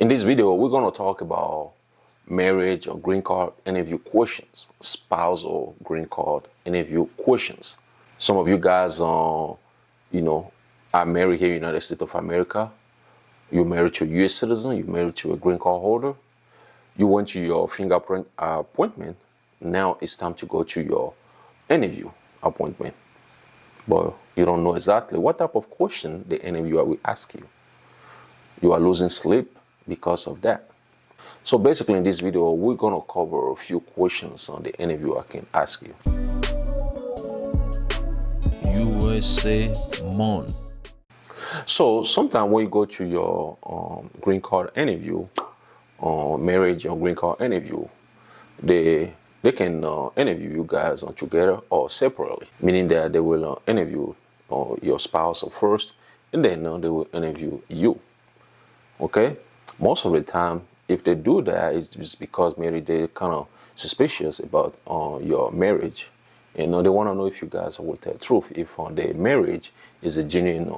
In this video, we're going to talk about marriage or green card interview questions, spouse or green card interview questions. Some of you guys, are married here in the United States of America. You're married to a U.S. citizen. You're married to a green card holder. You went to your fingerprint appointment. Now it's time to go to your interview appointment. But you don't know exactly what type of question the interviewer will ask you. You are losing sleep because of that. So basically in this video, we're going to cover a few questions on the interviewer can ask you. USA Mon. So sometimes when you go to your green card interview, marriage or green card interview, they can interview you guys together or separately, meaning that they will interview your spouse first, and then they will interview you. Okay, most of the time, if they do that, it's just because maybe they're kind of suspicious about your marriage. They want to know if you guys will tell the truth. If the marriage is a genuine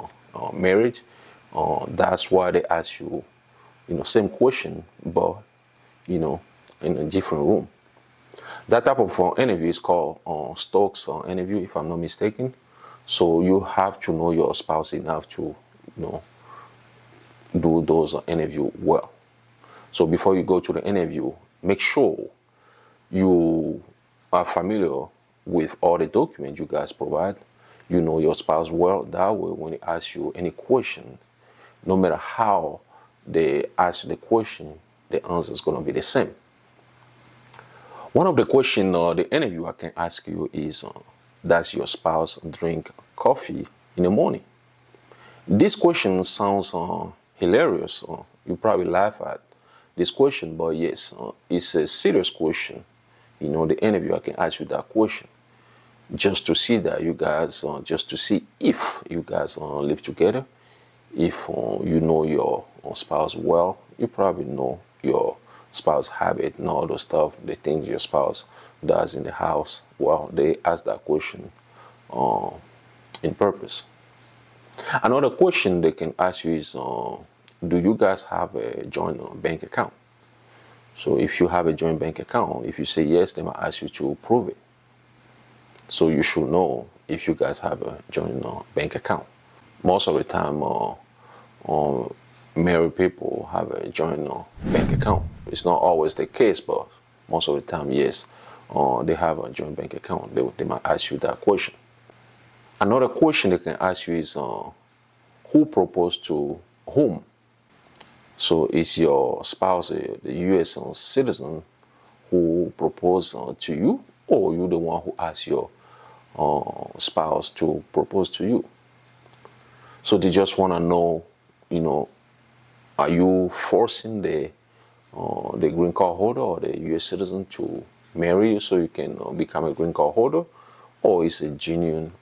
marriage, that's why they ask you, same question, but in a different room. That type of interview is called Stokes interview, if I'm not mistaken. So you have to know your spouse enough to, do those interview well. So before you go to the interview, make sure you are familiar with all the documents you guys provide. You know your spouse well. That way, when they ask you any question, no matter how they ask the question, the answer is going to be the same. One of the questions the interviewer can ask you is, does your spouse drink coffee in the morning? This question sounds hilarious. You probably laugh at this question, but yes, it's a serious question. The interviewer can ask you that question just to see that you guys, just to see if you guys live together. If you know your spouse well, you probably know your spouse habit and all those stuff, the things your spouse does in the house. Well, they ask that question in purpose. Another question they can ask you is, do you guys have a joint bank account? So if you have a joint bank account, if you say yes, they might ask you to prove it. So you should know if you guys have a joint bank account. Most of the time, married people have a joint bank account. It's not always the case, but most of the time, yes, they have a joint bank account. They might ask you that question. Another question they can ask you is, who proposed to whom? So is your spouse the U.S. citizen who proposed to you, or you the one who asked your spouse to propose to you? So they just want to know, are you forcing the green card holder or the U.S. citizen to marry you so you can become a green card holder, or is it a genuine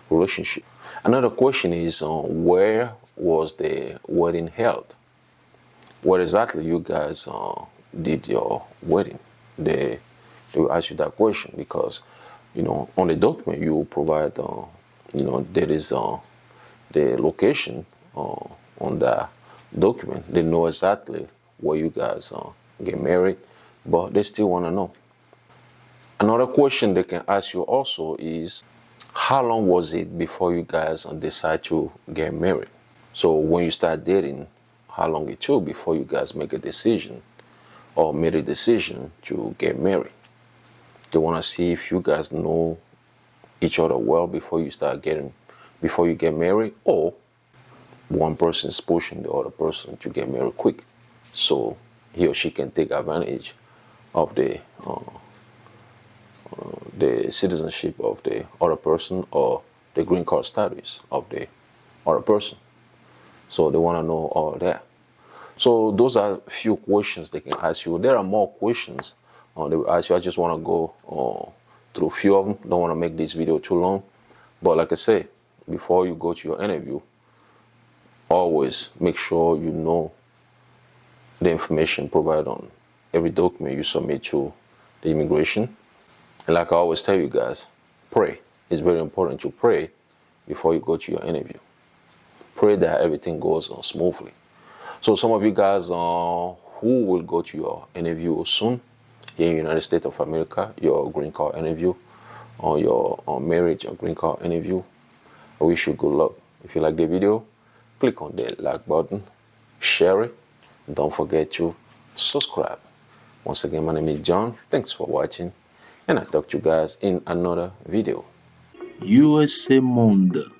relationship? Another question is, where was the wedding held? Where exactly you guys did your wedding? They will ask you that question because, on the document you provide, there is the location on the document. They know exactly where you guys get married, but they still want to know. Another question they can ask you also is, how long was it before you guys decide to get married? So when you start dating, how long it took before you guys make a decision or made a decision to get married? They want to see if you guys know each other well before you get married, or one person is pushing the other person to get married quick, so he or she can take advantage of the citizenship of the other person or the green card status of the other person. So they want to know all that. So those are a few questions they can ask you. There are more questions they will ask you. I just want to go through a few of them. Don't want to make this video too long. But like I say, before you go to your interview, always make sure you know the information provided on every document you submit to the immigration. And like I always tell you guys, pray. It's very important to pray before you go to your interview. Pray that everything goes on smoothly. So some of you guys who will go to your interview soon here in the United States of America, your green card interview or your marriage or green card interview, I wish you good luck. If you like the video, click on the like button, share it, don't forget to subscribe. Once again, my name is John. Thanks for watching, and I'll talk to you guys in another video. USA Monde.